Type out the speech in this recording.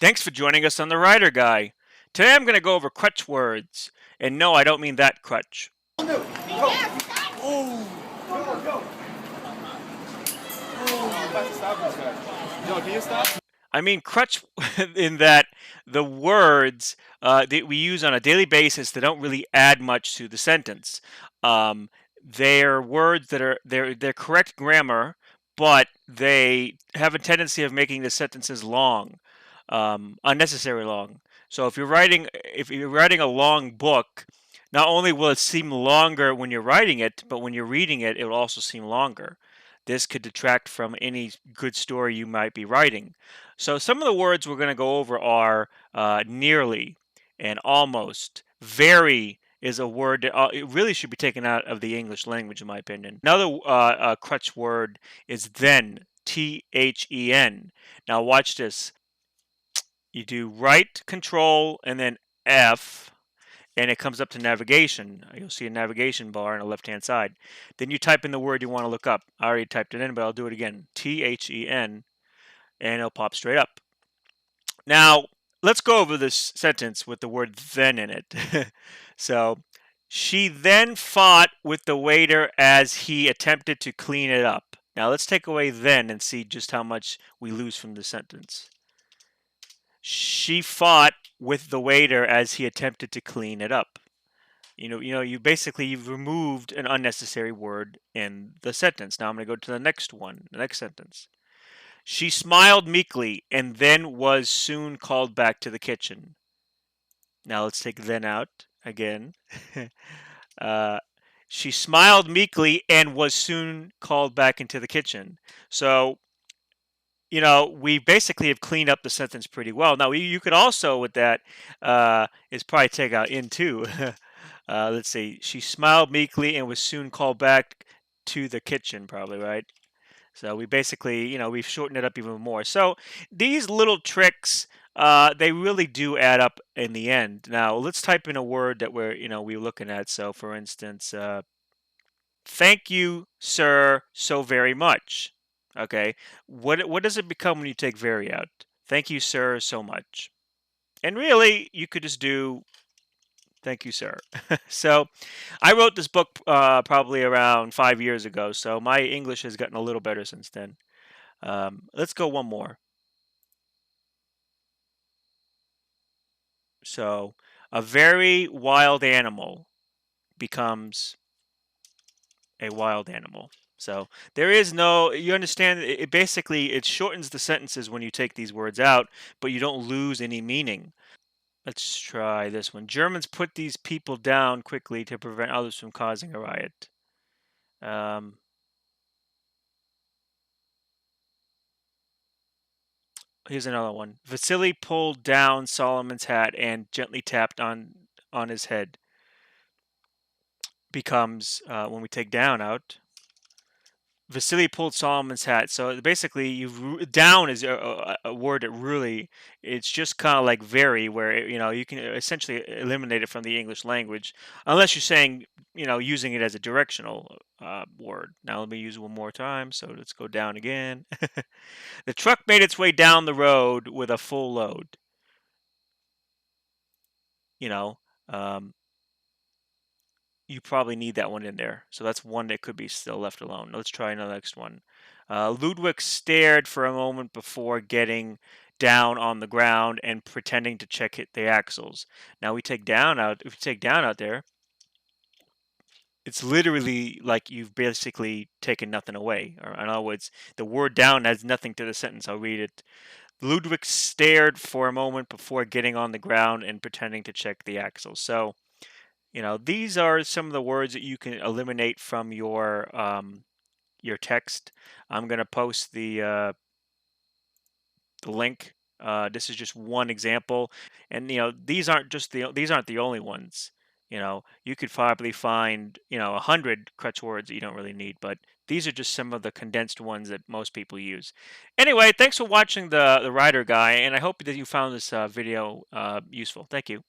Thanks for joining us on the Writer Guy. Today I'm going to go over crutch words. And no, I don't mean that crutch. No, go. Oh, go, go. I'm about to stop this guy. Yo, can you stop? I mean crutch in that the words that we use on a daily basis that don't really add much to the sentence. They're words that are they're correct grammar, but they have a tendency of making the sentences long, unnecessary long. So if you're writing a long book, not only will it seem longer when you're writing it, but when you're reading it, it will also seem longer. This could detract from any good story you might be writing. So some of the words we're going to go over are nearly and almost. Very is a word that it really should be taken out of the English language, in my opinion. Another crutch word is then. Then. Now watch this. You do right control and then F, and it comes up to navigation. You'll see a navigation bar on the left hand side. Then you type in the word you want to look up. I already typed it in, but I'll do it again. Then, and it'll pop straight up. Now, let's go over this sentence with the word then in it. So, she then fought with the waiter as he attempted to clean it up. Now, let's take away then and see just how much we lose from the sentence. She fought with the waiter as he attempted to clean it up. You've removed an unnecessary word in the sentence. Now I'm going to go to the next one, the next sentence. She smiled meekly and then was soon called back to the kitchen. Now let's take then out again. uh, she smiled meekly and was soon called back into the kitchen. So, we basically have cleaned up the sentence pretty well. Now, you could also, with that, is probably take out in too. Let's see. She smiled meekly and was soon called back to the kitchen, probably, right? So we basically, we've shortened it up even more. So these little tricks, they really do add up in the end. Now let's type in a word that we're looking at. So for instance, thank you, sir, so very much. Okay, what does it become when you take very out? Thank you, sir, so much. And really, you could just do thank you, sir. So I wrote this book probably around 5 years ago. So my English has gotten a little better since then. Let's go one more. So a very wild animal becomes a wild animal. So there is no, you understand, it basically, it shortens the sentences when you take these words out, but you don't lose any meaning. Let's try this one. Germans put these people down quickly to prevent others from causing a riot. Um, Here's another one. Vasily pulled down Solomon's hat and gently tapped on his head. Becomes when we take down out. Vasily pulled Solomon's hat. So basically, down is a word that really it's just kind of like very, where you can essentially eliminate it from the English language, unless you're saying using it as a directional word. Now let me use it one more time. So let's go down again. The truck made its way down the road with a full load. You know, um, you probably need that one in there. So that's one that could be still left alone. Let's try the next one. Ludwig stared for a moment before getting down on the ground and pretending to check the axles. Now we take down out. If you take down out there, it's literally like you've basically taken nothing away. Or in other words, the word down adds nothing to the sentence. I'll read it. Ludwig stared for a moment before getting on the ground and pretending to check the axles. So these are some of the words that you can eliminate from your text. I'm going to post the link. This is just one example, and these aren't the only ones. You could probably find 100 crutch words that you don't really need, but these are just some of the condensed ones that most people use. Anyway, thanks for watching the Writer Guy, and I hope that you found this video useful. Thank you.